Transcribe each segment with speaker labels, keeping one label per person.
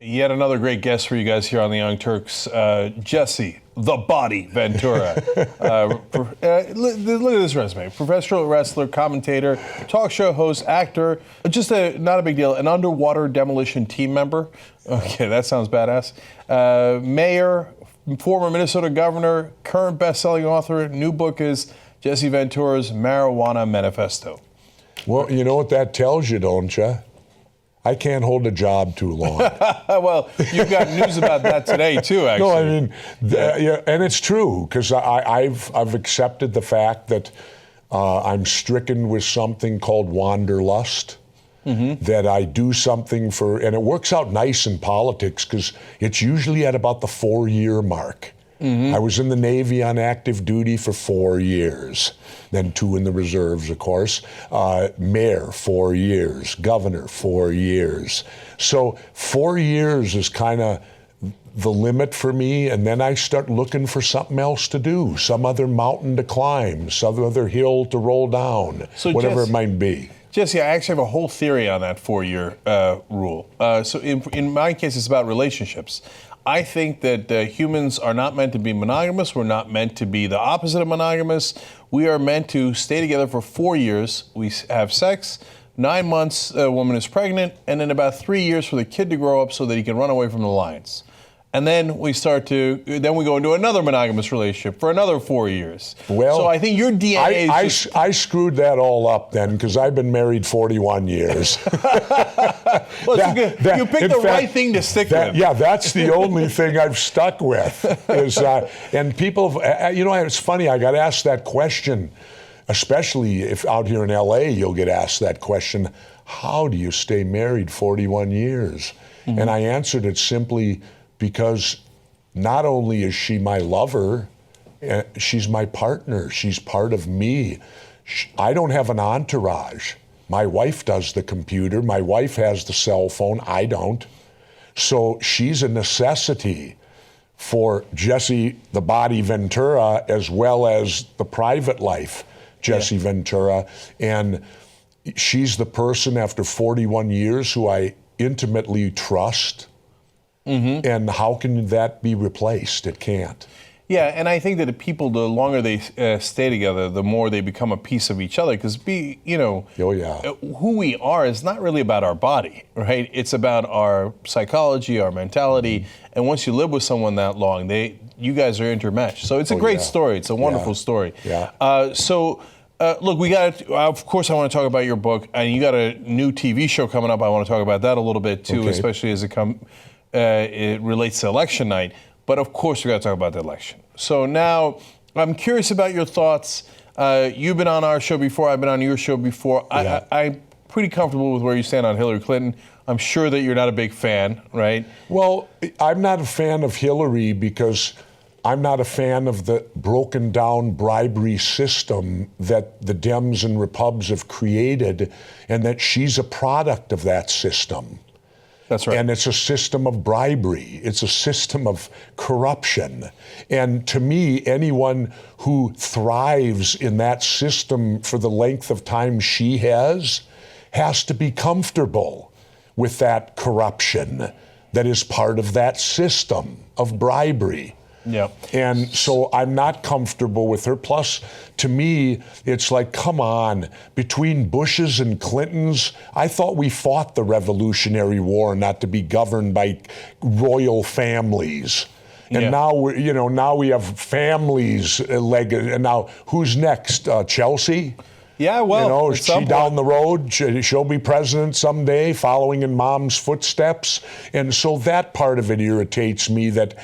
Speaker 1: Yet another great guest for you guys here on the Young Turks, Jesse, the Body Ventura. Look at this resume. Professional wrestler, commentator, talk show host, actor, just not a big deal, an underwater demolition team member. Okay, that sounds badass. Mayor, former Minnesota governor, current best-selling author. New book is Jesse Ventura's Marijuana Manifesto.
Speaker 2: Well, you know what that tells you, don't you? I can't hold a job too long.
Speaker 1: Well, you've got news about that today, too, actually.
Speaker 2: No, I mean, yeah, and it's true, because I've accepted the fact that I'm stricken with something called wanderlust, that I do something for, and it works out nice in politics, because it's usually at about the 4-year mark. I was in the Navy on active duty for 4 years, then 2 in the reserves, of course. Mayor, 4 years. Governor, 4 years. So 4 years is kind of the limit for me, and then I start looking for something else to do, some other mountain to climb, some other hill to roll down, so whatever it might be.
Speaker 1: Jesse, I actually have a whole theory on that 4-year rule. So in my case, it's about relationships. I think that humans are not meant to be monogamous. We're not meant to be the opposite of monogamous. We are meant to stay together for 4 years. We have sex. 9 months, a woman is pregnant, and then about 3 years for the kid to grow up so that he can run away from the lions. And then we go into another monogamous relationship for another 4 years.
Speaker 2: Well,
Speaker 1: so I think your DNA
Speaker 2: I screwed that all up then, because I've been married 41 years.
Speaker 1: Well, you picked the right thing to stick with.
Speaker 2: Yeah, that's the only thing I've stuck with. And people, it's funny, I got asked that question, especially if out here in LA, you'll get asked that question, how do you stay married 41 years? And I answered it simply, because not only is she my lover, she's my partner. She's part of me. I don't have an entourage. My wife does the computer. My wife has the cell phone. I don't. So she's a necessity for Jesse the Body Ventura, as well as the private life Jesse Ventura. And she's the person after 41 years who I intimately trust. And how can that be replaced? It can't.
Speaker 1: Yeah, and I think that the longer they stay together, the more they become a piece of each other. Because who we are is not really about our body, right? It's about our psychology, our mentality. And once you live with someone that long, you guys are intermeshed. So it's a great story. It's a wonderful story. Yeah. Look, of course, I want to talk about your book, and you got a new TV show coming up. I want to talk about that a little bit too, especially as it relates to election night. But of course, we got to talk about the election. So now, I'm curious about your thoughts. You've been on our show before. I've been on your show before. Yeah. I'm pretty comfortable with where you stand on Hillary Clinton. I'm sure that you're not a big fan, right?
Speaker 2: Well, I'm not a fan of Hillary because I'm not a fan of the broken down bribery system that the Dems and Repubs have created, and that she's a product of that system.
Speaker 1: That's right.
Speaker 2: And it's a system of bribery. It's a system of corruption. And to me, anyone who thrives in that system for the length of time she has to be comfortable with that corruption that is part of that system of bribery.
Speaker 1: Yeah.
Speaker 2: And so I'm not comfortable with her. Plus, to me, it's like, come on, between Bushes and Clintons, I thought we fought the Revolutionary War not to be governed by royal families. And now we have families, and now who's next? Chelsea?
Speaker 1: Yeah, well,
Speaker 2: is she down the road? She'll be president someday, following in mom's footsteps. And so that part of it irritates me, that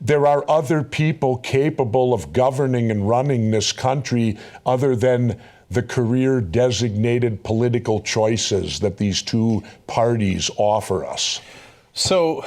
Speaker 2: there are other people capable of governing and running this country other than the career-designated political choices that these two parties offer us.
Speaker 1: So,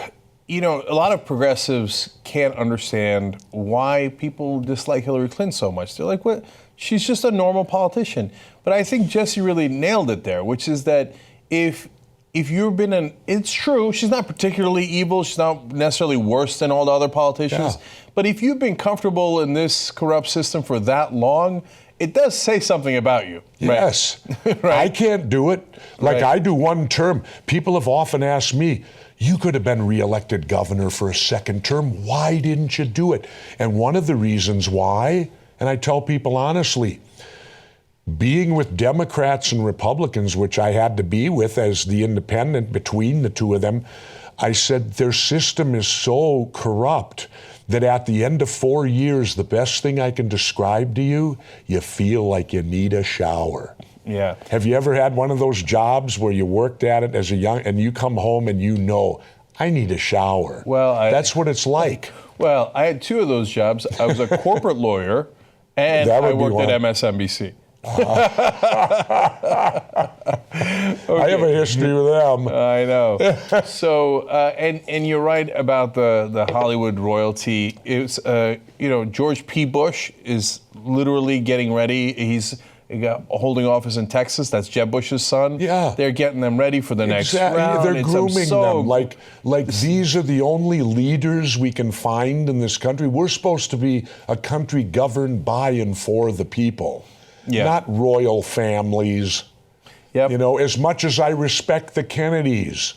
Speaker 1: a lot of progressives can't understand why people dislike Hillary Clinton so much. They're like, what? She's just a normal politician. But I think Jesse really nailed it there, which is that if you've been it's true, she's not particularly evil, she's not necessarily worse than all the other politicians, but if you've been comfortable in this corrupt system for that long, it does say something about you.
Speaker 2: Yes. Right? I can't do it. I do one term. People have often asked me, You could have been reelected governor for a second term. Why didn't you do it? And one of the reasons why, and I tell people honestly, being with Democrats and Republicans, which I had to be with as the independent between the two of them, I said their system is so corrupt that at the end of 4 years, the best thing I can describe to you, you feel like you need a shower.
Speaker 1: Yeah.
Speaker 2: Have you ever had one of those jobs where you worked at it as a young, and you come home and you know, I need a shower?
Speaker 1: Well,
Speaker 2: that's what it's like.
Speaker 1: Well, I had 2 of those jobs. I was a corporate lawyer, and I worked at MSNBC.
Speaker 2: I have a history with them.
Speaker 1: I know. So, and you're right about the Hollywood royalty. It's George P. Bush is literally getting ready. He's holding office in Texas. That's Jeb Bush's son.
Speaker 2: Yeah,
Speaker 1: they're getting them ready for the next round.
Speaker 2: They're grooming them like these are the only leaders we can find in this country. We're supposed to be a country governed by and for the people.
Speaker 1: Yeah.
Speaker 2: Not royal families.
Speaker 1: Yep.
Speaker 2: As much as I respect the Kennedys,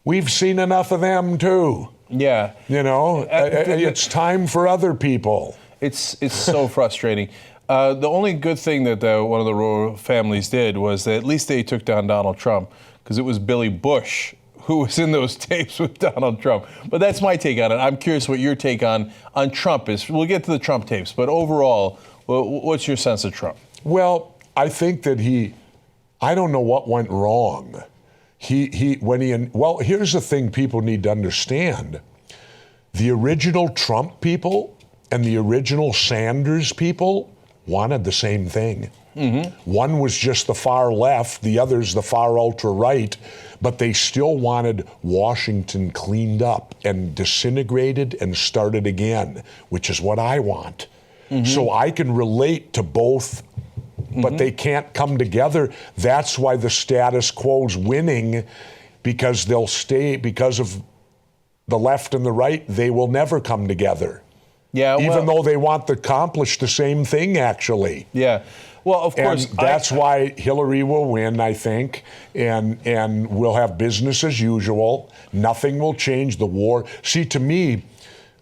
Speaker 2: we've seen enough of them too.
Speaker 1: Yeah.
Speaker 2: It's time for other people.
Speaker 1: It's so frustrating. The only good thing that one of the royal families did was that at least they took down Donald Trump, because it was Billy Bush who was in those tapes with Donald Trump. But that's my take on it. I'm curious what your take on Trump is. We'll get to the Trump tapes, but overall, what's your sense of Trump?
Speaker 2: Well, I think that I don't know what went wrong. Here's the thing people need to understand. The original Trump people and the original Sanders people wanted the same thing. Mm-hmm. One was just the far left, the other's the far ultra-right, but they still wanted Washington cleaned up and disintegrated and started again, which is what I want. Mm-hmm. So I can relate to both, but they can't come together. That's why the status quo's winning, because they'll stay, because of the left and the right, they will never come together.
Speaker 1: Yeah,
Speaker 2: even though they want to accomplish the same thing, actually.
Speaker 1: Yeah. Well, of course.
Speaker 2: And that's why Hillary will win, I think, and we'll have business as usual. Nothing will change the war. See, to me,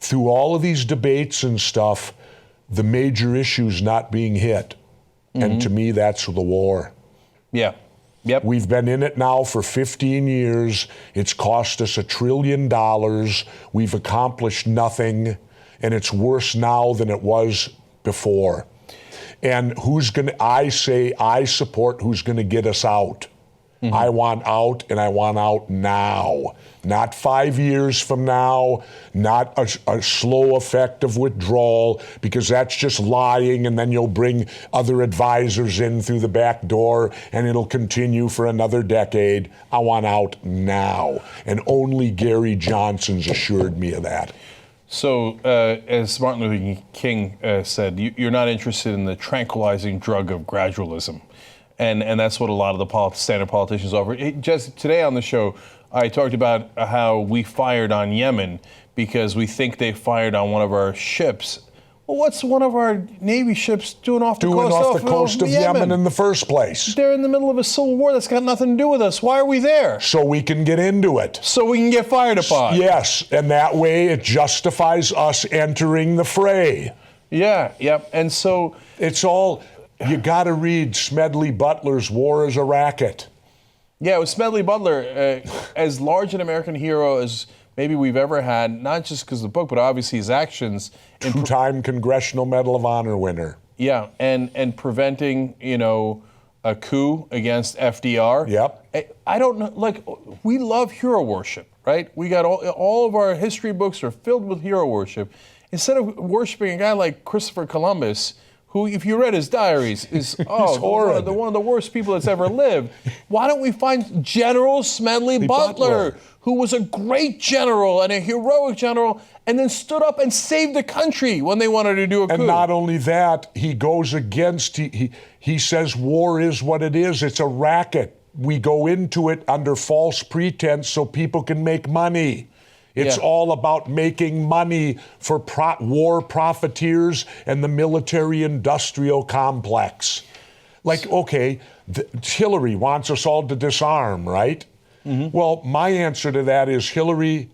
Speaker 2: through all of these debates and stuff, the major issue's not being hit. And to me, that's the war.
Speaker 1: Yeah. Yep.
Speaker 2: We've been in it now for 15 years. It's cost us $1 trillion. We've accomplished nothing. And it's worse now than it was before. And I support who's going to get us out. Mm-hmm. I want out, and I want out now. Not 5 years from now, not a slow effect of withdrawal, because that's just lying, and then you'll bring other advisors in through the back door, and it'll continue for another decade. I want out now. And only Gary Johnson's assured me of that.
Speaker 1: So, as Martin Luther King said, you're not interested in the tranquilizing drug of gradualism. And that's what a lot of the standard politicians offer. Just today on the show, I talked about how we fired on Yemen because we think they fired on one of our ships. Well, what's one of our Navy ships doing off the coast
Speaker 2: of Yemen in the first place?
Speaker 1: They're in the middle of a civil war that's got nothing to do with us. Why are we there?
Speaker 2: So we can get into it.
Speaker 1: So we can get fired upon.
Speaker 2: Yes, and that way it justifies us entering the fray.
Speaker 1: Yeah, yep. And so
Speaker 2: it's all, you got to read Smedley Butler's War is a Racket.
Speaker 1: Yeah, it was Smedley Butler, as large an American hero as maybe we've ever had, not just because of the book, but obviously his actions.
Speaker 2: Two-time Congressional Medal of Honor winner.
Speaker 1: Yeah, and preventing, a coup against FDR.
Speaker 2: Yep.
Speaker 1: I don't know, we love hero worship, right? We got all of our history books are filled with hero worship. Instead of worshiping a guy like Christopher Columbus, who, if you read his diaries, is one of the worst people that's ever lived. Why don't we find General Smedley Butler, who was a great general and a heroic general, and then stood up and saved the country when they wanted to do a coup?
Speaker 2: And not only that, he goes against, he says war is what it is. It's a racket. We go into it under false pretense so people can make money. It's all about making money for war profiteers and the military-industrial complex. Hillary wants us all to disarm, right? Well, my answer to that is, Hillary,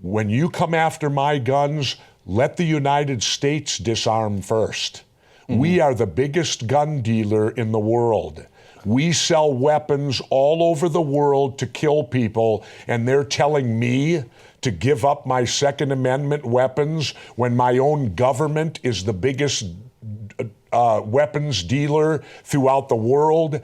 Speaker 2: when you come after my guns, let the United States disarm first. We are the biggest gun dealer in the world. We sell weapons all over the world to kill people, and they're telling me to give up my Second Amendment weapons when my own government is the biggest weapons dealer throughout the world.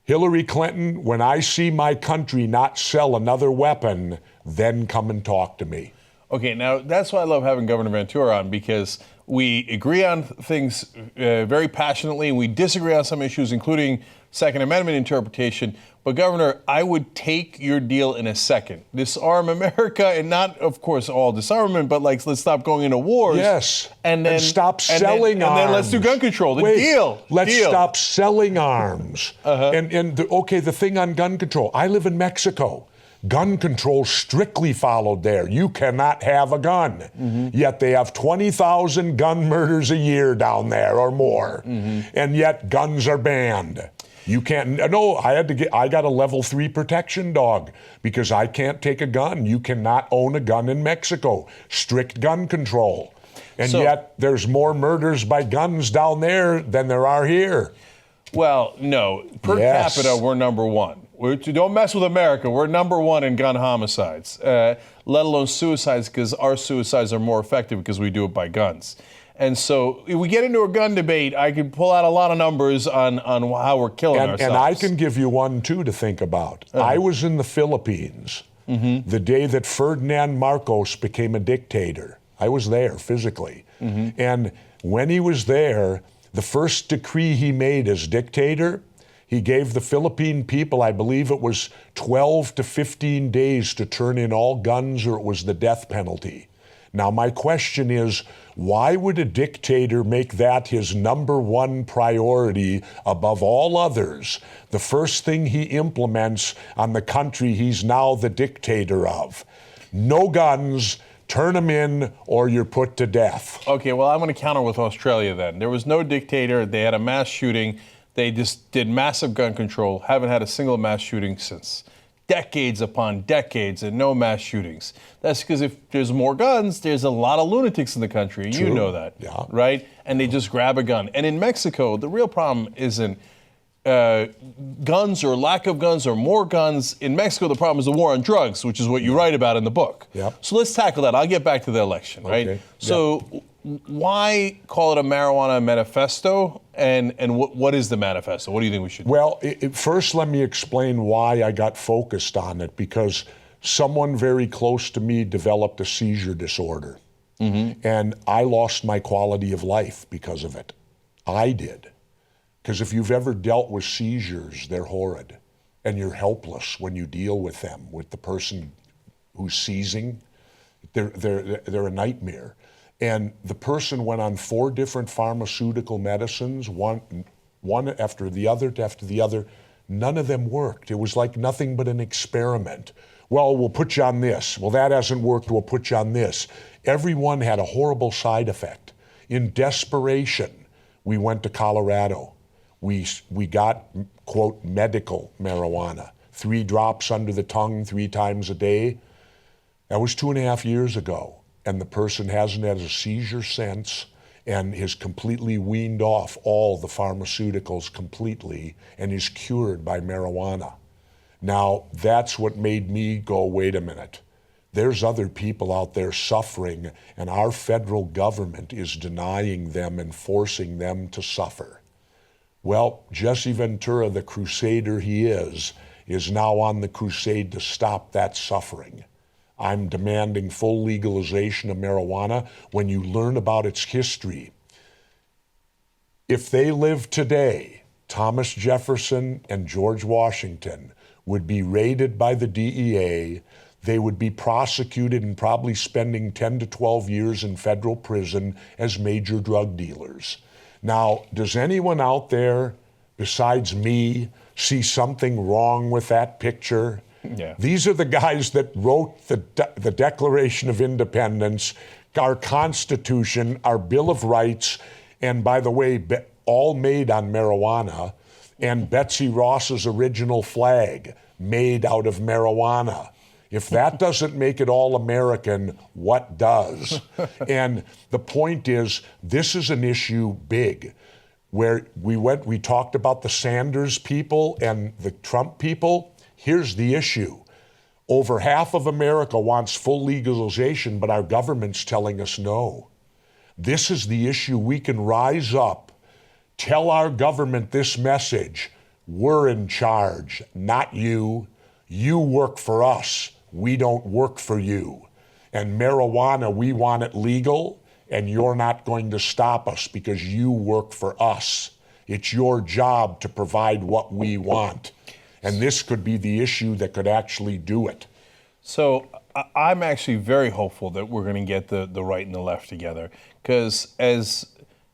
Speaker 2: Hillary Clinton, when I see my country not sell another weapon, then come and talk to me.
Speaker 1: Okay, now that's why I love having Governor Ventura on, because we agree on things very passionately, and we disagree on some issues, including Second Amendment interpretation. But Governor, I would take your deal in a second. Disarm America, and not, of course, all disarmament, but like, let's stop going into wars.
Speaker 2: Yes,
Speaker 1: and then
Speaker 2: stop selling arms.
Speaker 1: And then let's do gun control.
Speaker 2: Let's stop selling arms. The thing on gun control, I live in Mexico. Gun control strictly followed there. You cannot have a gun. Yet they have 20,000 gun murders a year down there or more. And yet guns are banned. You can't, no, I got a level 3 protection dog because I can't take a gun. You cannot own a gun in Mexico. Strict gun control. And yet there's more murders by guns down there than there are here.
Speaker 1: Well, no, per capita, we're number one. Don't mess with America. We're number one in gun homicides, let alone suicides, because our suicides are more effective because we do it by guns. And so if we get into a gun debate, I could pull out a lot of numbers on how we're killing ourselves.
Speaker 2: And I can give you one, too, to think about. I was in the Philippines the day that Ferdinand Marcos became a dictator. I was there physically. And when he was there, the first decree he made as dictator, he gave the Philippine people, I believe it was 12 to 15 days to turn in all guns, or it was the death penalty. Now, my question is, why would a dictator make that his number one priority above all others? The first thing he implements on the country he's now the dictator of. No guns, turn them in, or you're put to death.
Speaker 1: Okay, well, I'm going to counter with Australia then. There was no dictator. They had a mass shooting. They just did massive gun control. Haven't had a single mass shooting since. Decades upon decades and no mass shootings. That's because if there's more guns, there's a lot of lunatics in the country.
Speaker 2: True.
Speaker 1: You know that, right? And they just grab a gun. And in Mexico, the real problem isn't guns or lack of guns or more guns. In Mexico, the problem is the war on drugs, which is what you write about in the book. So let's tackle that. I'll get back to the election, right? So why call it a marijuana manifesto? And what is the manifesto? What do you think we should do?
Speaker 2: Well, first let me explain why I got focused on it, because someone very close to me developed a seizure disorder. And I lost my quality of life because of it. I did. Because if you've ever dealt with seizures, they're horrid. And you're helpless when you deal with them, with the person who's seizing. They're a nightmare. And the person went on 4 different pharmaceutical medicines, one after the other. None of them worked. It was like nothing but an experiment. Well, we'll put you on this. Well, that hasn't worked. We'll put you on this. Everyone had a horrible side effect. In desperation, we went to Colorado. We got, quote, medical marijuana. 3 drops under the tongue 3 times a day. That was 2.5 years ago. And the person hasn't had a seizure since and is completely weaned off all the pharmaceuticals completely and is cured by marijuana. Now, that's what made me go, wait a minute. There's other people out there suffering, and our federal government is denying them and forcing them to suffer. Well, Jesse Ventura, the crusader he is now on the crusade to stop that suffering. I'm demanding full legalization of marijuana. When you learn about its history, if they lived today, Thomas Jefferson and George Washington would be raided by the DEA. They would be prosecuted and probably spending 10 to 12 years in federal prison as major drug dealers. Now, does anyone out there besides me see something wrong with that picture? These are the guys that wrote the Declaration of Independence, our Constitution, our Bill of Rights, and by the way, all made on marijuana. and Betsy Ross's original flag made out of marijuana. If that doesn't make it all American, what does? And the point is, this is an issue big, where we talked about the Sanders people and the Trump people. Here's the issue. Over half of America wants full legalization, but our government's telling us no. This is the issue. We can rise up, tell our government this message. We're in charge, not you. You work for us. We don't work for you. And marijuana, we want it legal, and you're not going to stop us because you work for us. It's your job to provide what we want. And this could be the issue that could actually do it.
Speaker 1: So I'm actually very hopeful that we're going to get the right and the left together. Because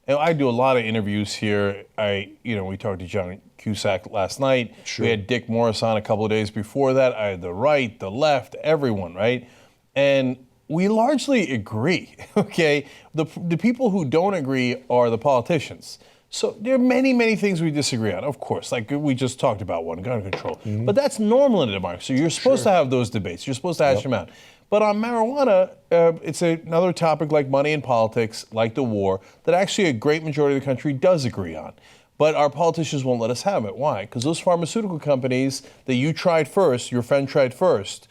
Speaker 1: I do a lot of interviews here. We talked to John Cusack last night.
Speaker 2: Sure.
Speaker 1: We had Dick Morris on a couple of days before that. I had the right, the left, everyone, right? And we largely agree, okay? The people who don't agree are the politicians. So there are many, many things we disagree on, of course, like we just talked about one, gun control. Mm-hmm. But that's normal in a democracy. You're supposed to have those debates. You're supposed to hash them out. But on marijuana, it's another topic like money in politics, like the war, that actually a great majority of the country does agree on. But our politicians won't let us have it. Why? Because those pharmaceutical companies that you tried first, your friend tried first,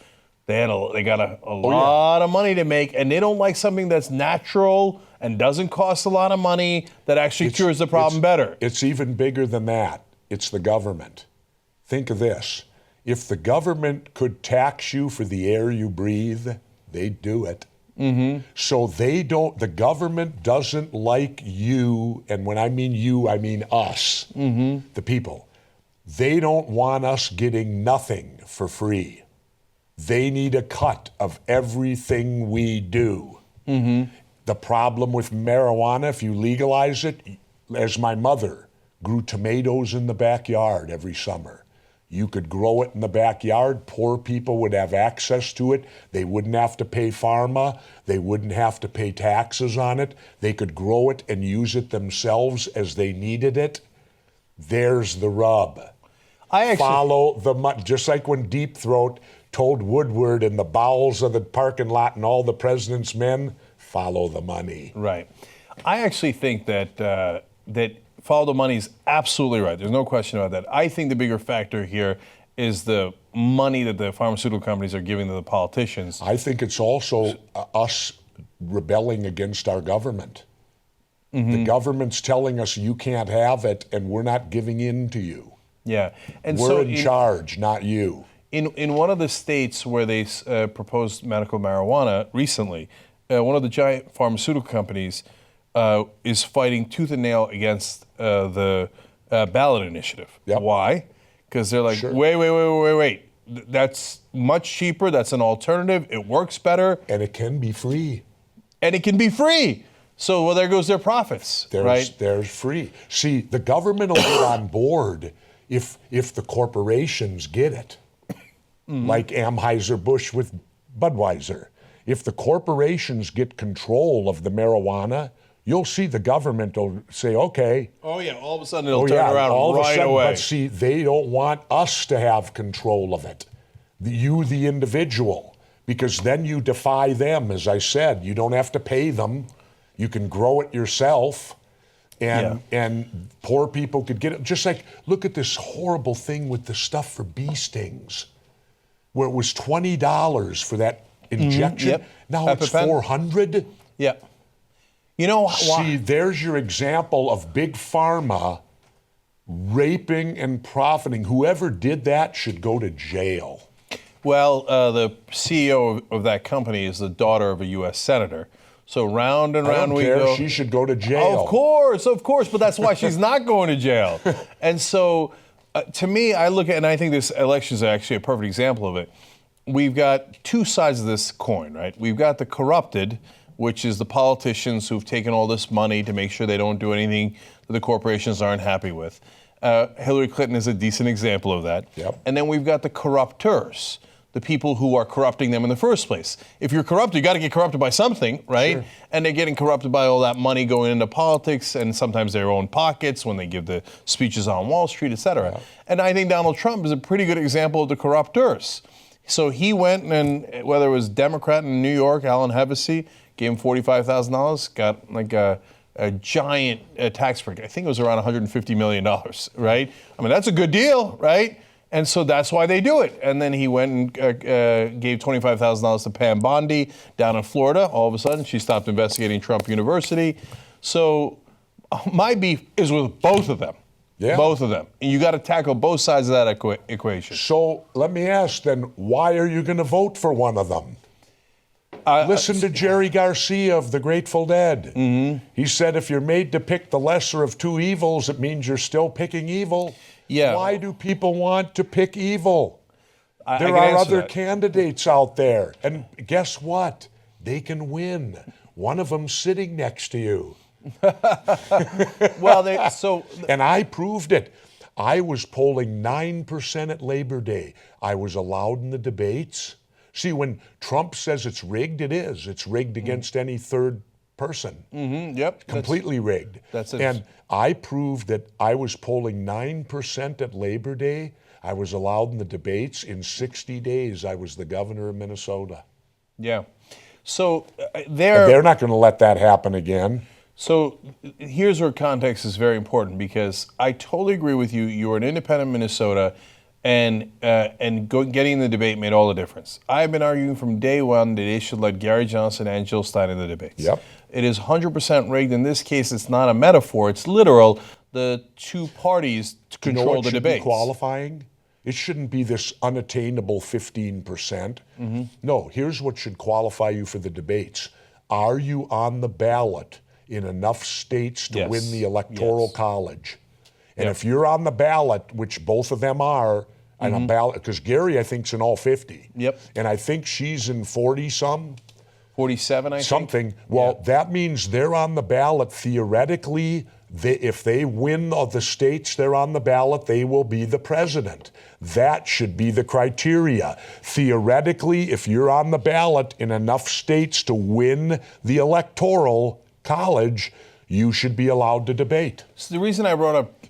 Speaker 1: they got a lot of money to make, and they don't like something that's natural and doesn't cost a lot of money that actually cures the problem better.
Speaker 2: It's even bigger than that. It's the government. Think of this. If the government could tax you for the air you breathe, they'd do it. Mm-hmm. So the government doesn't like you, and when I mean you, I mean us, the people. They don't want us getting nothing for free. They need a cut of everything we do. Mm-hmm. The problem with marijuana, if you legalize it, as my mother grew tomatoes in the backyard every summer. You could grow it in the backyard. Poor people would have access to it. They wouldn't have to pay pharma. They wouldn't have to pay taxes on it. They could grow it and use it themselves as they needed it. There's the rub. Follow the money. Just like when Deep Throat told Woodward in the bowels of the parking lot and all the president's men, follow the money.
Speaker 1: Right. I actually think that follow the money is absolutely right. There's no question about that. I think the bigger factor here is the money that the pharmaceutical companies are giving to the politicians.
Speaker 2: I think it's also us rebelling against our government. Mm-hmm. The government's telling us you can't have it, and we're not giving in to you.
Speaker 1: Yeah. And
Speaker 2: we're in charge, not you.
Speaker 1: In one of the states where they proposed medical marijuana recently, one of the giant pharmaceutical companies is fighting tooth and nail against the ballot initiative.
Speaker 2: Yep.
Speaker 1: Why? Because they're like, wait. That's much cheaper. That's an alternative. It works better.
Speaker 2: And it can be free.
Speaker 1: So, well, there goes their profits, right?
Speaker 2: There's free. See, the government will get on board if the corporations get it. Like Anheuser-Busch with Budweiser. If the corporations get control of the marijuana, you'll see the government will say, okay.
Speaker 1: Oh, yeah, all of a sudden it'll turn around right away.
Speaker 2: But see, they don't want us to have control of it. You, the individual, because then you defy them, as I said. You don't have to pay them. You can grow it yourself. And poor people could get it. Just like, look at this horrible thing with the stuff for bee stings, where it was $20 for that injection.
Speaker 1: Yep.
Speaker 2: Now it's $400.
Speaker 1: Yeah. You know,
Speaker 2: see, there's your example of big pharma raping and profiting. Whoever did that should go to jail.
Speaker 1: Well, the CEO of that company is the daughter of a U.S. senator. So round and round we go.
Speaker 2: She should go to jail.
Speaker 1: Of course, but that's why she's not going to jail. And so, to me, I look at, and I think this election is actually a perfect example of it. We've got two sides of this coin, right? We've got the corrupted, which is the politicians who've taken all this money to make sure they don't do anything that the corporations aren't happy with. Hillary Clinton is a decent example of that.
Speaker 2: Yep.
Speaker 1: And then we've got the corruptors, the people who are corrupting them in the first place. If you're corrupted, you got to get corrupted by something, right?
Speaker 2: Sure.
Speaker 1: And they're getting corrupted by all that money going into politics and sometimes their own pockets when they give the speeches on Wall Street, et cetera.
Speaker 2: Yeah.
Speaker 1: And I think Donald Trump is a pretty good example of the corruptors. So he went and whether it was Democrat in New York, Alan Hevesi, gave him $45,000, got like a giant tax break. I think it was around $150 million, right? I mean, that's a good deal, right? And so that's why they do it. And then he went and gave $25,000 to Pam Bondi down in Florida. All of a sudden, she stopped investigating Trump University. So my beef is with both of them.
Speaker 2: Yeah.
Speaker 1: Both of them. And you got to tackle both sides of that equation.
Speaker 2: So let me ask then, why are you going to vote for one of them? Listen to Jerry Garcia of the Grateful Dead. Mm-hmm. He said if you're made to pick the lesser of two evils, it means you're still picking evil.
Speaker 1: Yeah.
Speaker 2: Why do people want to pick evil?
Speaker 1: I
Speaker 2: There
Speaker 1: can
Speaker 2: are
Speaker 1: answer
Speaker 2: other
Speaker 1: that.
Speaker 2: candidates out there. And guess what? They can win. One of them sitting next to you.
Speaker 1: Well,
Speaker 2: And I proved it. I was polling 9% at Labor Day. I was allowed in the debates. See, when Trump says it's rigged, it is. It's rigged against any third person.
Speaker 1: Mm-hmm, yep.
Speaker 2: Completely rigged.
Speaker 1: That's it.
Speaker 2: And I proved that I was polling 9% at Labor Day. I was allowed in the debates. In 60 days, I was the governor of Minnesota.
Speaker 1: Yeah. So
Speaker 2: And they're not going to let that happen again.
Speaker 1: So here's where context is very important because I totally agree with you. You were an independent Minnesota, and getting in the debate made all the difference. I've been arguing from day one that they should let Gary Johnson and Jill Stein in the debates.
Speaker 2: Yep.
Speaker 1: It is 100% rigged. In this case, it's not a metaphor. It's literal. The two parties control
Speaker 2: You know what
Speaker 1: the
Speaker 2: should
Speaker 1: debates.
Speaker 2: be qualifying? It shouldn't be this unattainable 15%. Mm-hmm. No, here's what should qualify you for the debates. Are you on the ballot in enough states to
Speaker 1: Yes.
Speaker 2: win the Electoral
Speaker 1: Yes.
Speaker 2: College? And
Speaker 1: Yep.
Speaker 2: if you're on the ballot, which both of them are, on a ballot, because Gary, I think, is in all 50.
Speaker 1: Yep.
Speaker 2: And I think she's in 40-some.
Speaker 1: 47, I think.
Speaker 2: Something. Well, that means they're on the ballot theoretically. If they win of the states they're on the ballot, they will be the president. That should be the criteria. Theoretically, if you're on the ballot in enough states to win the Electoral College, you should be allowed to debate.
Speaker 1: So the reason I brought up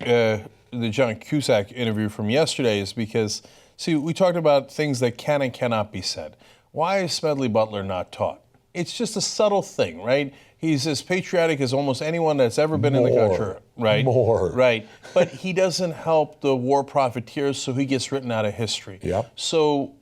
Speaker 1: the John Cusack interview from yesterday is because, see, we talked about things that can and cannot be said. Why is Smedley Butler not taught? It's just a subtle thing, right? He's as patriotic as almost anyone that's ever been in the country, right?
Speaker 2: More.
Speaker 1: Right. But he doesn't help the war profiteers, so he gets written out of history.
Speaker 2: Yep.
Speaker 1: So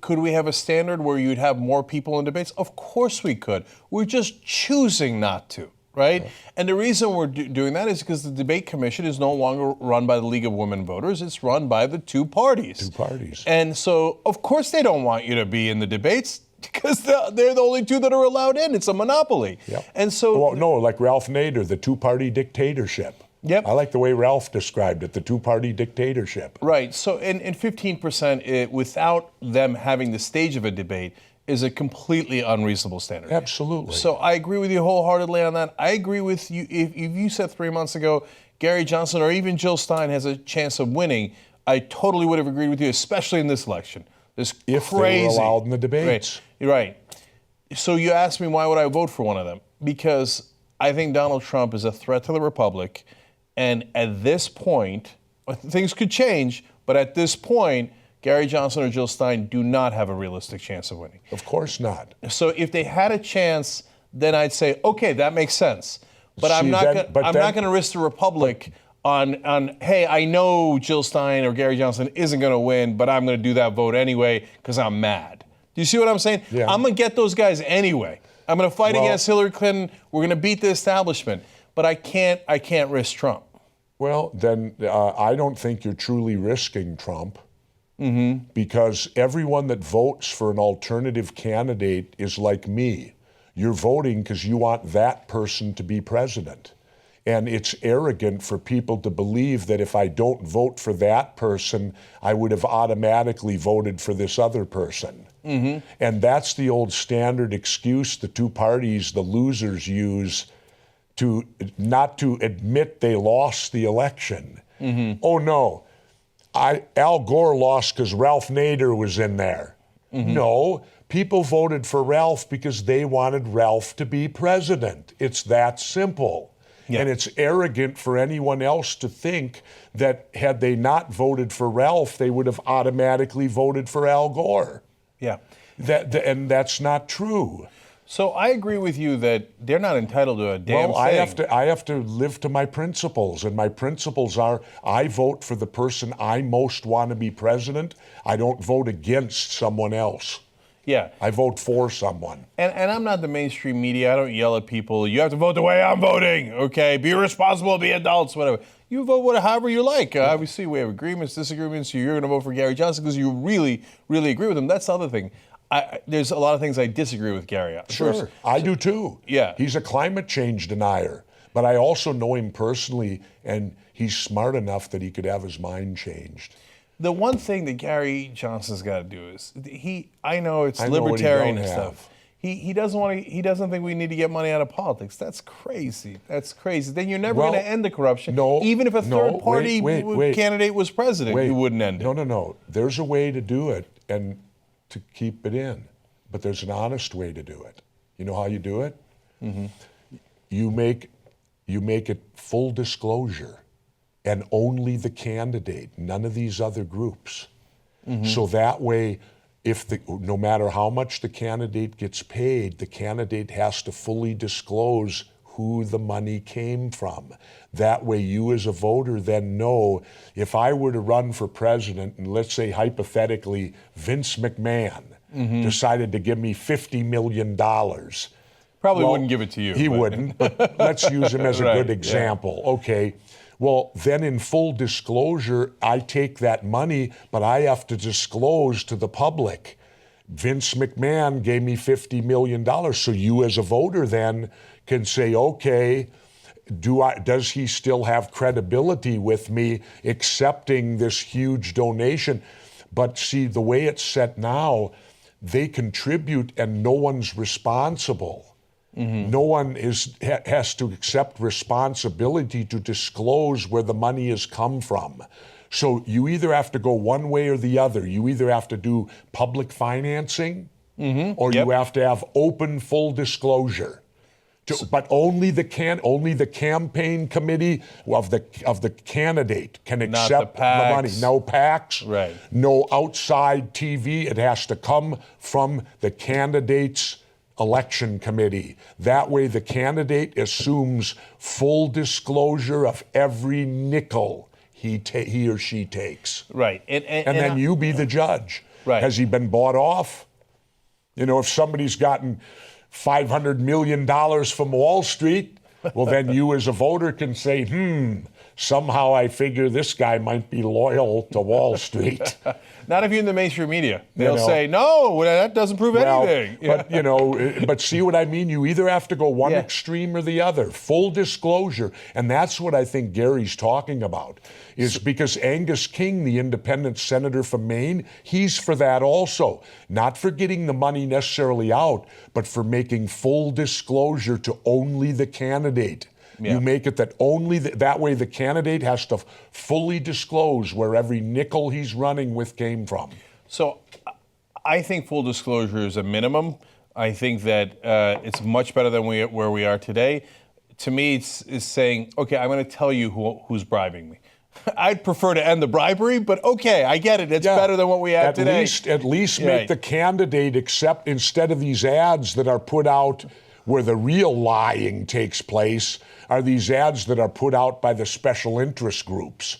Speaker 1: could we have a standard where you'd have more people in debates? Of course we could. We're just choosing not to. Right? Yeah. And the reason we're doing that is because the debate commission is no longer run by the League of Women Voters. It's run by the two parties.
Speaker 2: Two parties.
Speaker 1: And so, of course, they don't want you to be in the debates because they're the only two that are allowed in. It's a monopoly.
Speaker 2: Yep.
Speaker 1: And so...
Speaker 2: Well, no, like Ralph Nader, the two-party dictatorship.
Speaker 1: Yep.
Speaker 2: I like the way Ralph described it, the two-party dictatorship.
Speaker 1: Right. So, in 15%, without them having the stage of a debate, is a completely unreasonable standard.
Speaker 2: Absolutely.
Speaker 1: So I agree with you wholeheartedly on that. I agree with you. If you said 3 months ago, Gary Johnson or even Jill Stein has a chance of winning, I totally would have agreed with you, especially in this election. This
Speaker 2: if
Speaker 1: crazy.
Speaker 2: They were allowed in the debates.
Speaker 1: Right. So you asked me why would I vote for one of them? Because I think Donald Trump is a threat to the Republic. And at this point, things could change, but at this point, Gary Johnson or Jill Stein do not have a realistic chance of winning.
Speaker 2: Of course not.
Speaker 1: So if they had a chance, then I'd say, okay, that makes sense. But I'm not going to risk the Republic on, hey, I know Jill Stein or Gary Johnson isn't going to win, but I'm going to do that vote anyway because I'm mad. Do you see what I'm saying?
Speaker 2: Yeah.
Speaker 1: I'm going to get those guys anyway. I'm going to fight against Hillary Clinton. We're going to beat the establishment. But I can't risk Trump.
Speaker 2: Well, then I don't think you're truly risking Trump. Mm-hmm. Because everyone that votes for an alternative candidate is like me. You're voting because you want that person to be president. And it's arrogant for people to believe that if I don't vote for that person, I would have automatically voted for this other person. Mm-hmm. And that's the old standard excuse the two parties, the losers, use to not to admit they lost the election. Mm-hmm. Oh, no. Al Gore lost because Ralph Nader was in there. No, people voted for Ralph because they wanted Ralph to be president. It's that simple.
Speaker 1: Yeah.
Speaker 2: And it's arrogant for anyone else to think that had they not voted for Ralph, they would have automatically voted for Al Gore.
Speaker 1: Yeah.
Speaker 2: And that's not true.
Speaker 1: So I agree with you that they're not entitled to a damn
Speaker 2: Well,
Speaker 1: thing.
Speaker 2: I have to live to my principles, and my principles are I vote for the person I most want to be president. I don't vote against someone else.
Speaker 1: Yeah.
Speaker 2: I vote for someone.
Speaker 1: And I'm not the mainstream media. I don't yell at people, you have to vote the way I'm voting, okay? Be responsible, be adults, whatever. You vote however you like. Obviously, we have agreements, disagreements. You're going to vote for Gary Johnson because you really, really agree with him. That's the other thing. There's a lot of things I disagree with Gary on.
Speaker 2: Sure, I do too.
Speaker 1: Yeah.
Speaker 2: He's a climate change denier. But I also know him personally, and he's smart enough that he could have his mind changed.
Speaker 1: The one thing that Gary Johnson's got to do is I know it's libertarian and stuff. He doesn't think we need to get money out of politics. That's crazy. That's crazy. Then you're never going to end the corruption.
Speaker 2: No.
Speaker 1: Even if a third party candidate was president, you wouldn't end it.
Speaker 2: No. There's a way to do it and to keep it in. But there's an honest way to do it. You know how you do it? Mm-hmm. You make it full disclosure. And only the candidate, none of these other groups. Mm-hmm. So that way, no matter how much the candidate gets paid, the candidate has to fully disclose who the money came from. That way you as a voter then know, if I were to run for president, and let's say hypothetically Vince McMahon decided to give me $50 million.
Speaker 1: Probably wouldn't give it to you.
Speaker 2: He wouldn't, but let's use him as a good example. Yeah. Okay. Well, then in full disclosure, I take that money, but I have to disclose to the public, Vince McMahon gave me $50 million. So you as a voter then can say, okay, does he still have credibility with me accepting this huge donation? But see, the way it's set now, they contribute and no one's responsible. Mm-hmm. No one has to accept responsibility to disclose where the has come from. So you either have to go one way or the other. You either have to do public financing, or you have to have open, full disclosure. But only the campaign committee of the candidate can accept the money. No PACs, no outside TV. It has to come from the candidate's election committee. That way the candidate assumes full disclosure of every nickel he or she takes.
Speaker 1: Right.
Speaker 2: And then you be the judge.
Speaker 1: Right.
Speaker 2: Has he been bought off? You know, if somebody's gotten $500 million from Wall Street, well, then you as a voter can say, somehow I figure this guy might be loyal to Wall Street.
Speaker 1: Not if you're in the mainstream media. They'll say, no, that doesn't prove anything.
Speaker 2: But see what I mean? You either have to go one extreme or the other. Full disclosure. And that's what I think Gary's talking about. Is because Angus King, the independent senator from Maine, he's for that also. Not for getting the money necessarily out, but for making full disclosure to only the candidate. Yeah. You make it that only that way the candidate has to fully disclose where every nickel he's running with came from.
Speaker 1: So I think full disclosure is a minimum. I think that it's much better than where we are today. To me, it's saying, okay, I'm going to tell you who's bribing me. I'd prefer to end the bribery, but okay, I get it. It's better than what we have today.
Speaker 2: At least make the candidate accept, instead of these ads that are put out where the real lying takes place, are these ads that are put out by the special interest groups.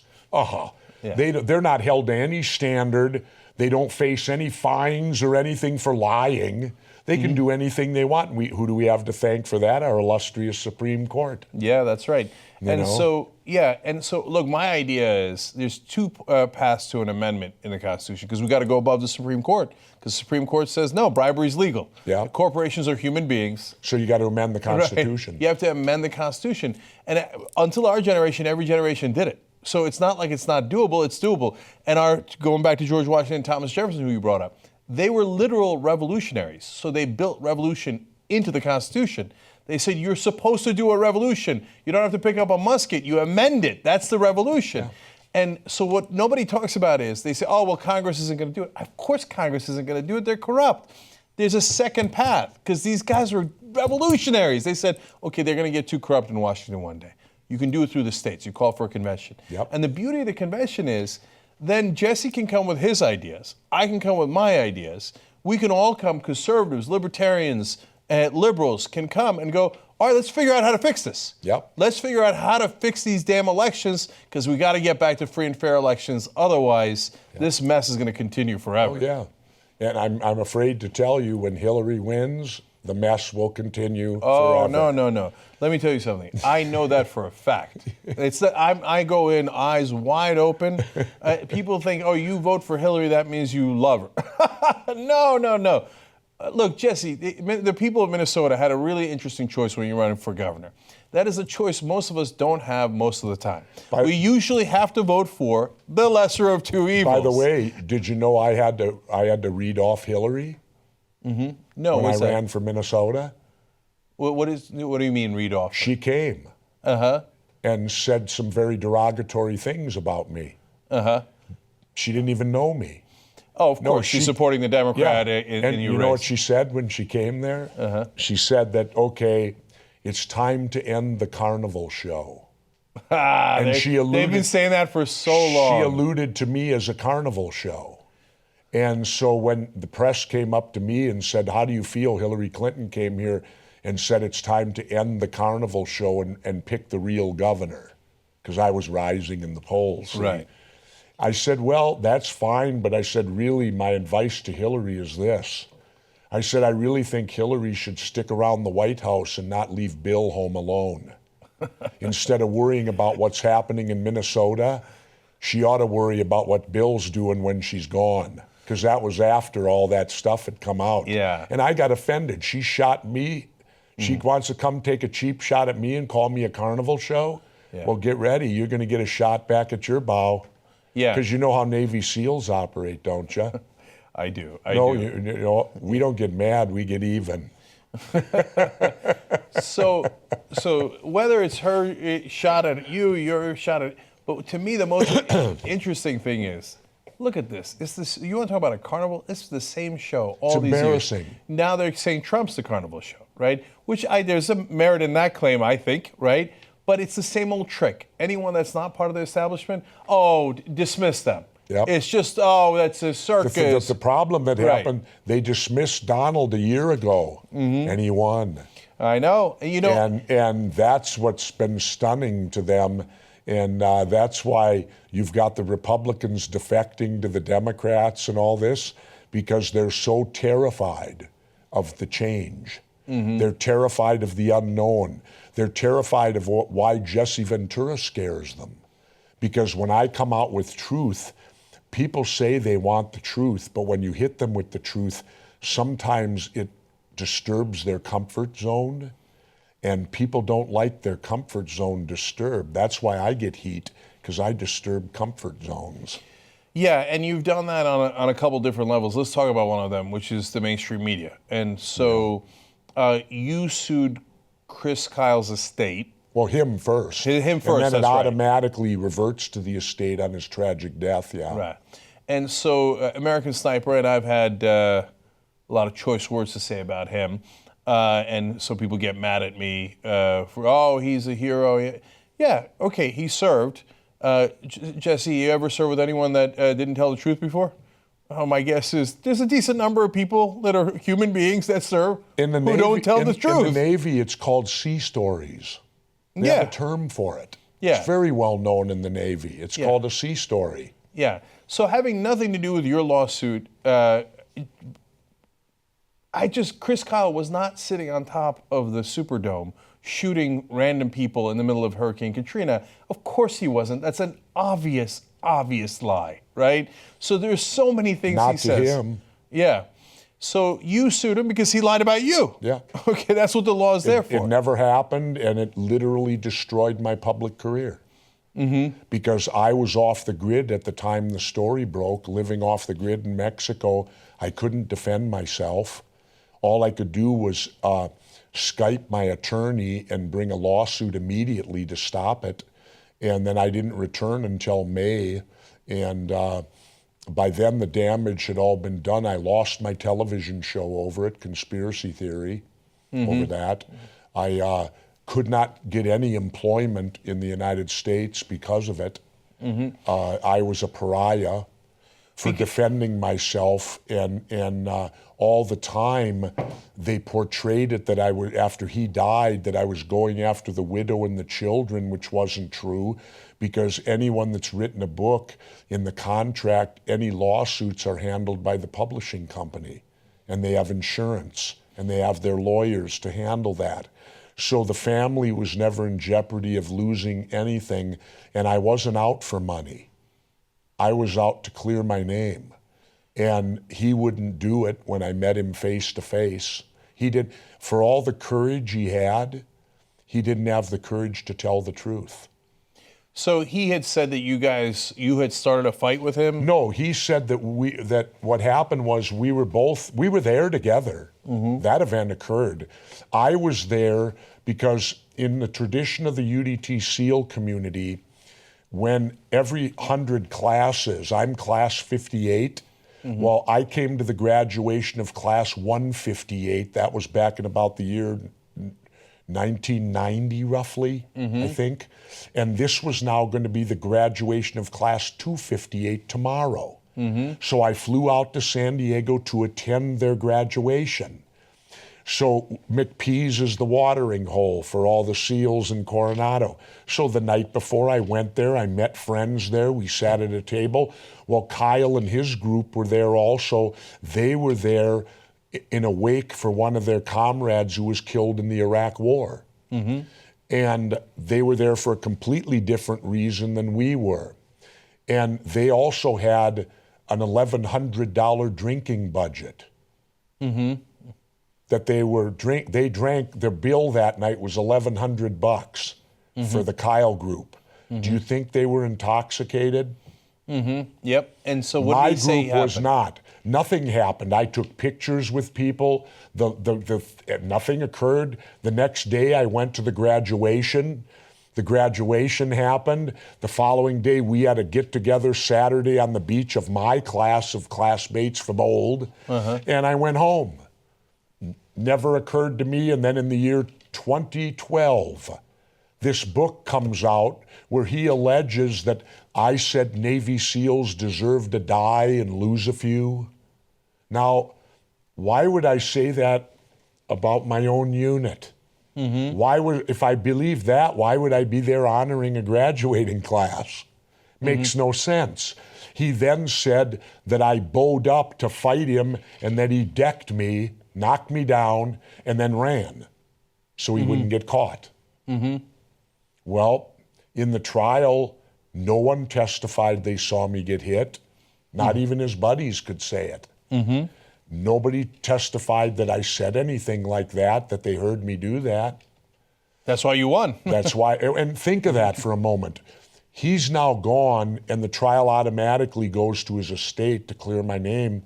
Speaker 2: They're not held to any standard. They don't face any fines or anything for lying. They can do anything they want. Who do we have to thank for that? Our illustrious Supreme Court.
Speaker 1: Yeah, that's right. So look, my idea is there's two paths to an amendment in the Constitution, because we got to go above the Supreme Court, because the Supreme Court says, no, bribery is legal. Yeah. Corporations are human beings.
Speaker 2: So you got to amend the Constitution.
Speaker 1: Right. You have to amend the Constitution. And until our generation, every generation did it. So it's not like it's not doable, it's doable. And going back to George Washington and Thomas Jefferson, who you brought up, they were literal revolutionaries. So they built revolution into the Constitution. They said, you're supposed to do a revolution. You don't have to pick up a musket. You amend it. That's the revolution. And so what nobody talks about is they say, oh, well, Congress isn't going to do it. Of course Congress isn't going to do it. They're corrupt. There's a second path because these guys were revolutionaries. They said, okay, they're going to get too corrupt in Washington one day. You can do it through the states. You call for a convention.
Speaker 2: Yep.
Speaker 1: And the beauty of the convention is then Jesse can come with his ideas. I can come with my ideas. We can all come, conservatives, libertarians, liberals can come and go, all right, let's figure out how to fix this.
Speaker 2: Yep.
Speaker 1: Let's figure out how to fix these damn elections because we got to get back to free and fair elections. Otherwise, this mess is going to continue forever.
Speaker 2: Oh, yeah. And I'm afraid to tell you when Hillary wins, the mess will continue forever.
Speaker 1: No. Let me tell you something. I know that for a fact. It's that I go in eyes wide open. People think, oh, you vote for Hillary, that means you love her. No. Look, Jesse, the people of Minnesota had a really interesting choice when you're running for governor. That is a choice most of us don't have most of the time. We usually have to vote for the lesser of two evils.
Speaker 2: By the way, did you know I had to read off Hillary?
Speaker 1: Mm-hmm. No,
Speaker 2: when I ran for Minnesota?
Speaker 1: What do you mean read off?
Speaker 2: She came and said some very derogatory things about me. She didn't even know me.
Speaker 1: Oh, of course. She's supporting the Democrat in your race.
Speaker 2: You know what she said when she came there? She said that, okay, it's time to end the carnival show.
Speaker 1: They've been saying that for so long.
Speaker 2: She alluded to me as a carnival show. And so when the press came up to me and said, how do you feel? Hillary Clinton came here and said it's time to end the carnival show and pick the real governor, because I was rising in the polls.
Speaker 1: Right.
Speaker 2: I said, well, that's fine, but I said, really, my advice to Hillary is this. I said, I really think Hillary should stick around the White House and not leave Bill home alone. Instead of worrying about what's happening in Minnesota, she ought to worry about what Bill's doing when she's gone, because that was after all that stuff had come out.
Speaker 1: Yeah.
Speaker 2: And I got offended. She shot me. She wants to come take a cheap shot at me and call me a carnival show. Yeah. Well, get ready. You're going to get a shot back at your bow.
Speaker 1: Yeah.
Speaker 2: Because you know how Navy SEALs operate, don't you?
Speaker 1: I do.
Speaker 2: You know, we don't get mad, we get even.
Speaker 1: So whether it's her shot at you, your shot at, but to me the most interesting thing is, look at this. It's this. You want to talk about a carnival? It's the same show all these years. Now they're saying Trump's the carnival show, right? Which there's some merit in that claim, I think, right? But it's the same old trick. Anyone that's not part of the establishment, dismiss them.
Speaker 2: Yep.
Speaker 1: It's just, that's a circus.
Speaker 2: The problem that happened, they dismissed Donald a year ago, and he won.
Speaker 1: I know.
Speaker 2: And that's what's been stunning to them, and that's why you've got the Republicans defecting to the Democrats and all this, because they're so terrified of the change. They're terrified of the unknown. They're terrified of why Jesse Ventura scares them. Because when I come out with truth, people say they want the truth, but when you hit them with the truth, sometimes it disturbs their comfort zone, and people don't like their comfort zone disturbed. That's why I get heat, because I disturb comfort zones.
Speaker 1: Yeah, and you've done that on a couple different levels. Let's talk about one of them, which is the mainstream media. And so you sued Chris Kyle's estate.
Speaker 2: Well, him first.
Speaker 1: Him first,
Speaker 2: and then it
Speaker 1: right.
Speaker 2: automatically reverts to the estate on his tragic death, yeah.
Speaker 1: Right. And so American Sniper, and I've had a lot of choice words to say about him. And so people get mad at me for, he's a hero. Yeah, okay, he served. Jesse, you ever served with anyone that didn't tell the truth before? My guess is there's a decent number of people that are human beings that serve who don't tell the truth.
Speaker 2: In the Navy, it's called sea stories. They have a term for it.
Speaker 1: Yeah.
Speaker 2: It's very well known in the Navy. It's called a sea story.
Speaker 1: Yeah. So having nothing to do with your lawsuit, Chris Kyle was not sitting on top of the Superdome shooting random people in the middle of Hurricane Katrina. Of course he wasn't. That's an obvious lie, right? So there's so many things he says.
Speaker 2: Not to him.
Speaker 1: Yeah. So you sued him because he lied about you.
Speaker 2: Yeah.
Speaker 1: Okay, that's what the law is there for.
Speaker 2: It never happened, and it literally destroyed my public career. Because I was off the grid at the time the story broke, living off the grid in Mexico. I couldn't defend myself. All I could do was Skype my attorney and bring a lawsuit immediately to stop it. And then I didn't return until May. And by then the damage had all been done. I lost my television show over it, Conspiracy Theory, over that. I could not get any employment in the United States because of it. I was a pariah for defending myself, and all the time they portrayed it that I was, after he died, that I was going after the widow and the children, which wasn't true, because anyone that's written a book, in the contract, any lawsuits are handled by the publishing company, and they have insurance, and they have their lawyers to handle that. So the family was never in jeopardy of losing anything, and I wasn't out for money. I was out to clear my name. And he wouldn't do it when I met him face to face. He did, for all the courage he had, he didn't have the courage to tell the truth.
Speaker 1: So he had said that you had started a fight with him?
Speaker 2: No, he said that that what happened was we were there together. That event occurred. I was there because in the tradition of the UDT SEAL community, when every 100 classes, I'm class 58, well, I came to the graduation of class 158. That was back in about the year 1990, roughly, I think. And this was now going to be the graduation of class 258 tomorrow. So I flew out to San Diego to attend their graduation. So McPease is the watering hole for all the SEALs in Coronado. So the night before I went there, I met friends there. We sat at a table. Well, Kyle and his group were there also. They were there in a wake for one of their comrades who was killed in the Iraq War. And they were there for a completely different reason than we were. And they also had an $1,100 drinking budget. That they drank, their bill that night was $1,100 for the Kyle group. Do you think they were intoxicated?
Speaker 1: Yep. And so what did he say happened?
Speaker 2: My group was not. Nothing happened. I took pictures with people. Nothing occurred. The next day I went to the graduation. The graduation happened. The following day we had a get-together Saturday on the beach of my class of classmates from old. And I went home. Never occurred to me. And then in the year 2012, this book comes out where he alleges that I said Navy SEALs deserve to die and lose a few. Now, why would I say that about my own unit? If I believe that, why would I be there honoring a graduating class? Makes no sense. He then said that I bowed up to fight him and that he decked me, knocked me down, and then ran so he wouldn't get caught. Well, in the trial, no one testified they saw me get hit. Not even his buddies could say it. Nobody testified that I said anything like that they heard me do that.
Speaker 1: That's why you won.
Speaker 2: That's why, and think of that for a moment. He's now gone and the trial automatically goes to his estate to clear my name.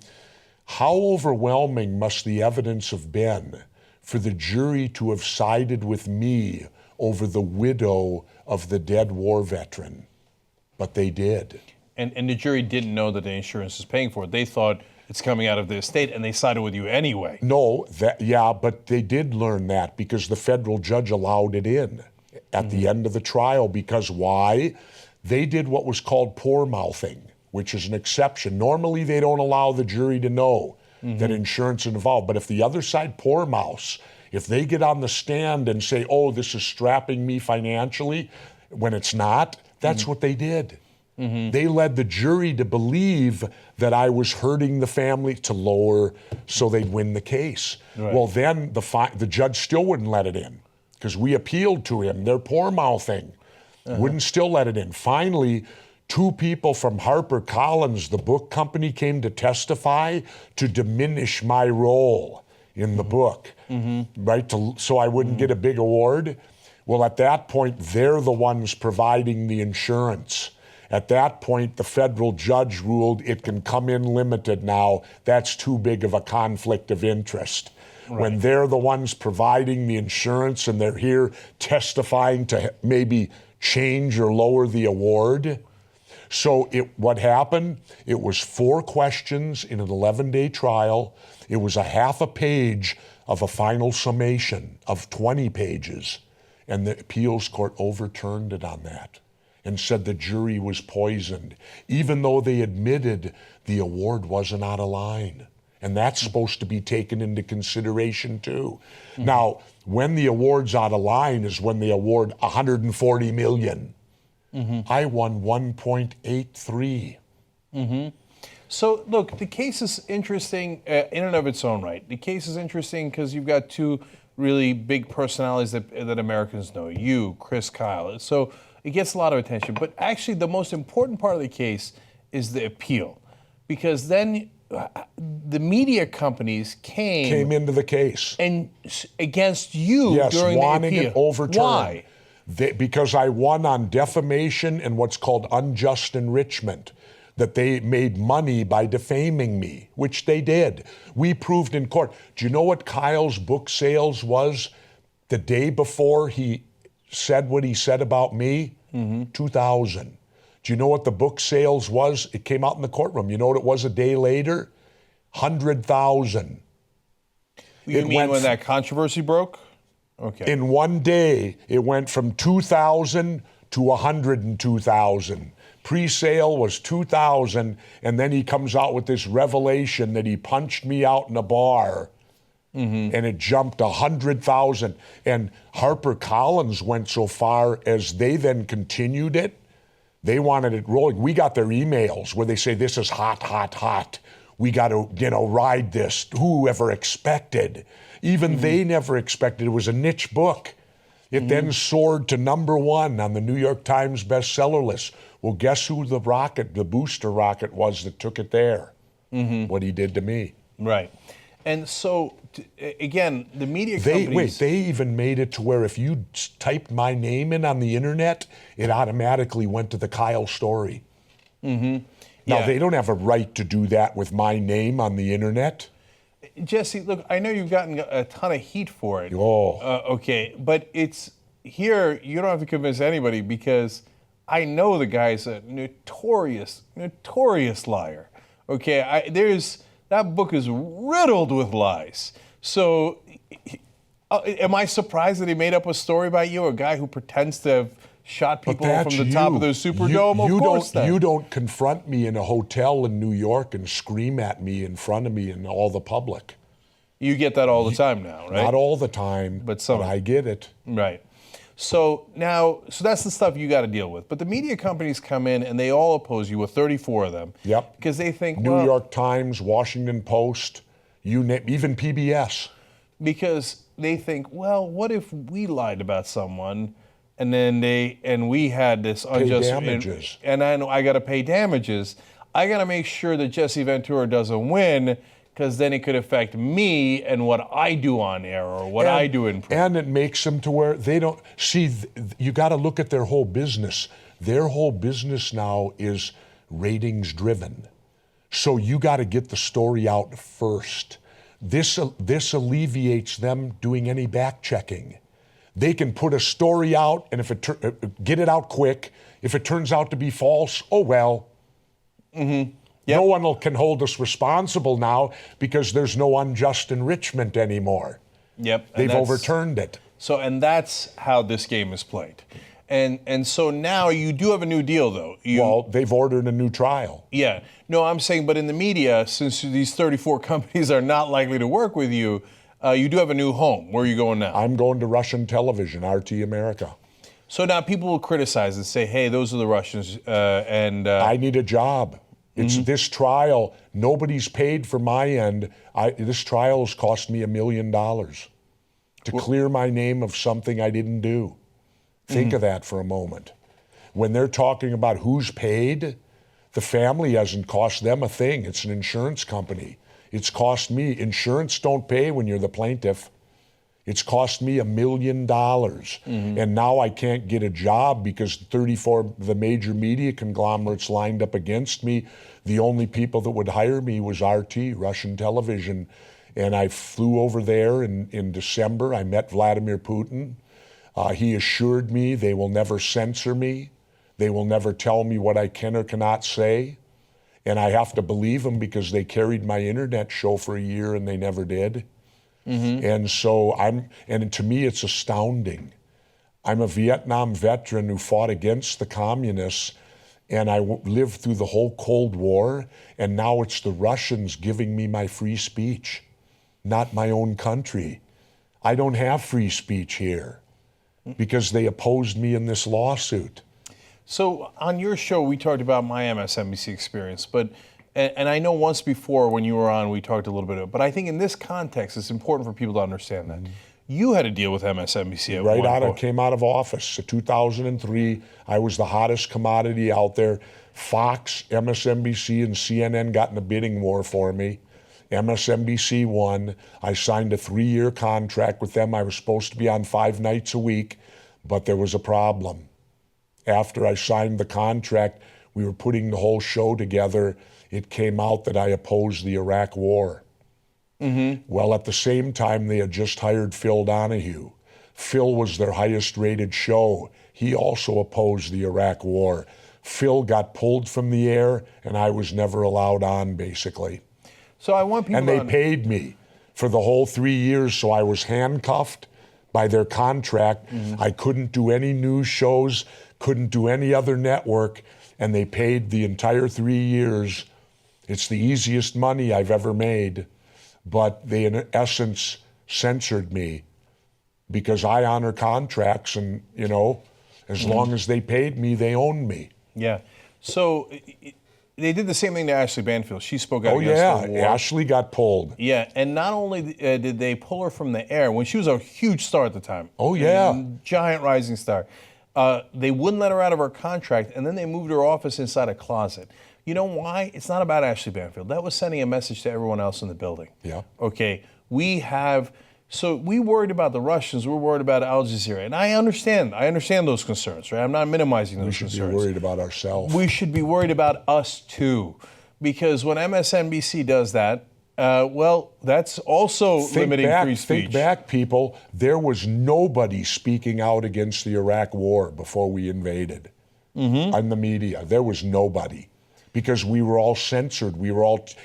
Speaker 2: How overwhelming must the evidence have been for the jury to have sided with me over the widow of the dead war veteran? But they did.
Speaker 1: And the jury didn't know that the insurance is paying for it. They thought it's coming out of the estate, and they sided with you anyway.
Speaker 2: No, but they did learn that because the federal judge allowed it in at the end of the trial. Because why? They did what was called poor mouthing, which is an exception. Normally, they don't allow the jury to know that insurance is involved. But if the other side poor mouths, if they get on the stand and say, oh, this is strapping me financially, when it's not, that's what they did. They led the jury to believe that I was hurting the family to lower so they'd win the case. Right. Well, then the judge still wouldn't let it in because we appealed to him. They're poor mouthing. Wouldn't still let it in. Finally, two people from HarperCollins, the book company, came to testify to diminish my role in the book, right? So I wouldn't get a big award. Well, at that point, they're the ones providing the insurance. At that point, the federal judge ruled it can come in limited now. That's too big of a conflict of interest. Right. When they're the ones providing the insurance and they're here testifying to maybe change or lower the award. So what happened, it was 4 questions in an 11-day trial. It was a half a page of a final summation of 20 pages. And the appeals court overturned it on that and said the jury was poisoned, even though they admitted the award wasn't out of line. And that's supposed to be taken into consideration too. Mm-hmm. Now, when the award's out of line is when they award $140 million. Mm-hmm. I won 1.83.
Speaker 1: Mm-hmm. So, look, the case is interesting in and of its own right. The case is interesting because you've got 2 really big personalities that Americans know, you, Chris Kyle. So it gets a lot of attention. But actually, the most important part of the case is the appeal, because then the media companies came
Speaker 2: into the case
Speaker 1: and against you during the appeal.
Speaker 2: Wanting it overturned.
Speaker 1: Why?
Speaker 2: Because I won on defamation and what's called unjust enrichment, that they made money by defaming me, which they did. We proved in court. Do you know what Kyle's book sales was the day before he said what he said about me? Mm-hmm. 2,000. Do you know what the book sales was? It came out in the courtroom. You know what it was a day later? 100,000.
Speaker 1: You mean when that controversy broke? Okay.
Speaker 2: In one day, it went from 2,000 to 102,000. Pre-sale was 2,000, and then he comes out with this revelation that he punched me out in a bar, mm-hmm. and it jumped 100,000. And HarperCollins went so far as they then continued it. They wanted it rolling. We got their emails where they say, this is hot, hot, hot. We got to, ride this. Who ever expected? Even they never expected. It was a niche book. It then soared to #1 on the New York Times bestseller list. Well, guess who the booster rocket was that took it there? Mm-hmm. What he did to me.
Speaker 1: Right. And so, again, the media companies...
Speaker 2: they even made it to where if you typed my name in on the internet, it automatically went to the Kyle story. Mm-hmm. Now, they don't have a right to do that with my name on the internet.
Speaker 1: Jesse, look, I know you've gotten a ton of heat for it.
Speaker 2: Oh.
Speaker 1: Okay, but it's here, you don't have to convince anybody because I know the guy's a notorious liar. Okay, that book is riddled with lies. So, am I surprised that he made up a story about you, a guy who pretends to have shot people from the top of the Superdome? Of course.
Speaker 2: You don't confront me in a hotel in New York and scream at me in front of me and all the public.
Speaker 1: You get that all the time now, right?
Speaker 2: Not all the time, but I get it.
Speaker 1: Right. So that's the stuff you got to deal with. But the media companies come in and they all oppose you, with 34 of them.
Speaker 2: Yep.
Speaker 1: Because they think,
Speaker 2: New York Times, Washington Post, even PBS.
Speaker 1: Because they think, well, what if we lied about someone and we had this unjust
Speaker 2: damages.
Speaker 1: And I know I got to pay damages. I got to make sure that Jesse Ventura doesn't win, because then it could affect me and what I do on air or what I do in print.
Speaker 2: And it makes them to where they don't see. You got to look at their whole business. Their whole business now is ratings driven. So you got to get the story out first. This alleviates them doing any back checking. They can put a story out, and if get it out quick. If it turns out to be false, oh well. Mm-hmm. Yep. No one can hold us responsible now because there's no unjust enrichment anymore.
Speaker 1: Yep.
Speaker 2: They've overturned it.
Speaker 1: So, and that's how this game is played. And so now you do have a new deal, though.
Speaker 2: Well, they've ordered a new trial.
Speaker 1: Yeah. No, I'm saying, but in the media, since these 34 companies are not likely to work with you, you do have a new home. Where are you going now?
Speaker 2: I'm going to Russian television, RT America.
Speaker 1: So now people will criticize and say, hey, those are the Russians,
Speaker 2: I need a job. It's this trial. Nobody's paid for my end. This trial has cost me $1 million to clear my name of something I didn't do. Think of that for a moment. When they're talking about who's paid, the family hasn't cost them a thing. It's an insurance company. It's cost me. Insurance don't pay when you're the plaintiff. It's cost me $1 million. And now I can't get a job because 34 of the major media conglomerates lined up against me. The only people that would hire me was RT, Russian television. And I flew over there in December. I met Vladimir Putin. He assured me they will never censor me. They will never tell me what I can or cannot say. And I have to believe him because they carried my internet show for a year and they never did. And so and to me it's astounding. I'm a Vietnam veteran who fought against the communists, and I lived through the whole Cold War, and now it's the Russians giving me my free speech, not my own country. I don't have free speech here because they opposed me in this lawsuit.
Speaker 1: So on your show, we talked about my MSNBC experience, and I know once before when you were on, we talked a little bit about it, but I think in this context, it's important for people to understand that. You had to deal with MSNBC at one point.
Speaker 2: Came out of office in 2003. I was the hottest commodity out there. Fox, MSNBC, and CNN got in a bidding war for me. MSNBC won. I signed a 3-year contract with them. I was supposed to be on 5 nights a week, but there was a problem. After I signed the contract, we were putting the whole show together. It came out that I opposed the Iraq War. Well, at the same time, they had just hired Phil Donahue. Phil was their highest rated show. He also opposed the Iraq War. Phil got pulled from the air, and I was never allowed on, basically.
Speaker 1: So I want people
Speaker 2: and they paid me for the whole 3 years, so I was handcuffed by their contract. I couldn't do any news shows, couldn't do any other network, and they paid the entire 3 years. It's the easiest money I've ever made, but they, in essence, censored me because I honor contracts, and, you know, as long as they paid me, they owned me.
Speaker 1: Yeah. So they did the same thing to Ashley Banfield. She spoke out against the war.
Speaker 2: Ashley got pulled.
Speaker 1: Yeah, and not only did they pull her from the air, when she was a huge star at the time.
Speaker 2: Oh, yeah.
Speaker 1: Giant rising star. They wouldn't let her out of her contract, and then they moved her office inside a closet. You know why? It's not about Ashley Banfield. That was sending a message to everyone else in the building.
Speaker 2: Yeah.
Speaker 1: Okay, so we worried about the Russians, we're worried about Al Jazeera. And I understand those concerns, right? I'm not minimizing those concerns.
Speaker 2: We should be worried about ourselves.
Speaker 1: We should be worried about us too. Because when MSNBC does that, well, that's also limiting free speech.
Speaker 2: Think back, people. There was nobody speaking out against the Iraq War before we invaded on the media. There was nobody. Because we were all censored.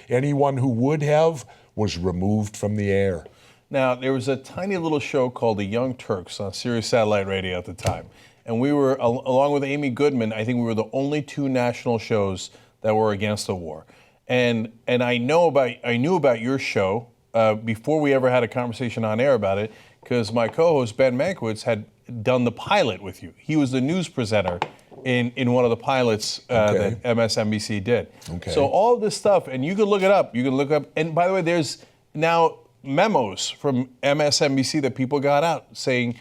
Speaker 2: Anyone who would have was removed from the air.
Speaker 1: Now, there was a tiny little show called The Young Turks on Sirius Satellite Radio at the time. And we were, along with Amy Goodman, I think we were the only 2 national shows that were against the war. And I knew about your show before we ever had a conversation on air about it, because my co-host, Ben Mankiewicz, had done the pilot with you. He was the news presenter in one of the pilots that MSNBC did.
Speaker 2: Okay.
Speaker 1: So all of this stuff, and you can look it up. And by the way, there's now memos from MSNBC that people got out saying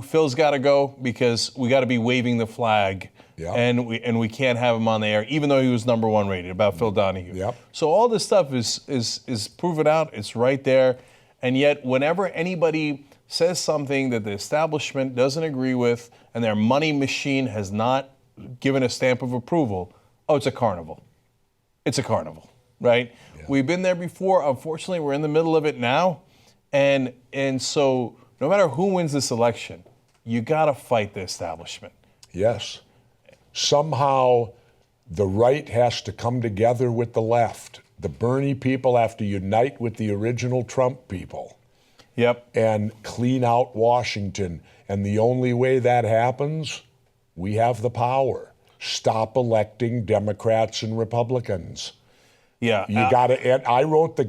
Speaker 1: Phil's got to go because we got to be waving the flag, and we can't have him on the air, even though he was #1 rated, about Phil Donahue.
Speaker 2: Yep.
Speaker 1: So all this stuff is proven out. It's right there, and yet whenever anybody says something that the establishment doesn't agree with, and their money machine has not given a stamp of approval, oh, it's a carnival. It's a carnival, right? Yeah. We've been there before. Unfortunately, we're in the middle of it now. And so no matter who wins this election, you got to fight the establishment.
Speaker 2: Yes. Somehow the right has to come together with the left. The Bernie people have to unite with the original Trump people.
Speaker 1: Yep.
Speaker 2: And clean out Washington. And the only way that happens, we have the power. Stop electing Democrats and Republicans.
Speaker 1: Yeah.
Speaker 2: You got to, and I wrote the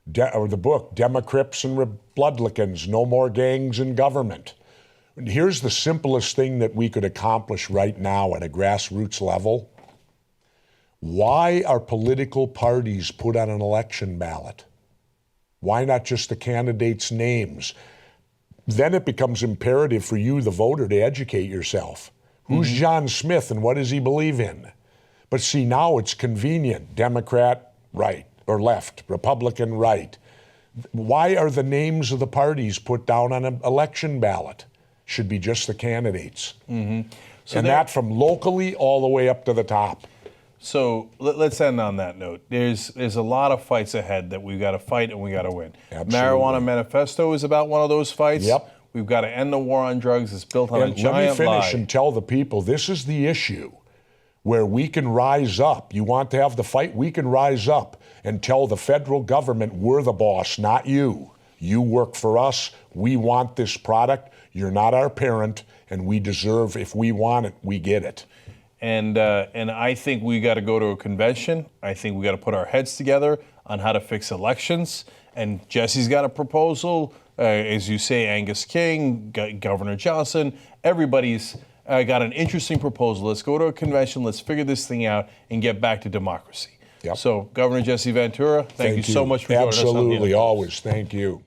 Speaker 2: the book, Democrats and Republicans, No More Gangs in Government. And here's the simplest thing that we could accomplish right now at a grassroots level. Why are political parties put on an election ballot? Why not just the candidates' names? Then it becomes imperative for you, the voter, to educate yourself. Who's John Smith and what does he believe in? But see, now it's convenient. Democrat, right, or left, Republican, right. Why are the names of the parties put down on an election ballot? Should be just the candidates. So and that from locally all the way up to the top.
Speaker 1: So let's end on that note. There's a lot of fights ahead that we've got to fight and we got to win.
Speaker 2: Absolutely.
Speaker 1: Marijuana Manifesto is about one of those fights.
Speaker 2: Yep.
Speaker 1: We've got to end the war on drugs. It's built on a giant lie.
Speaker 2: Let me finish and tell the people, this is the issue where we can rise up. You want to have the fight? We can rise up and tell the federal government we're the boss, not you. You work for us. We want this product. You're not our parent, and we deserve, if we want it, we get it.
Speaker 1: And I think we got to go to a convention. I think we got to put our heads together on how to fix elections. And Jesse's got a proposal. As you say, Angus King, Governor Johnson, everybody's got an interesting proposal. Let's go to a convention. Let's figure this thing out and get back to democracy. Yep. So, Governor Jesse Ventura, thank you so much for joining us.
Speaker 2: Absolutely, always. Thank you.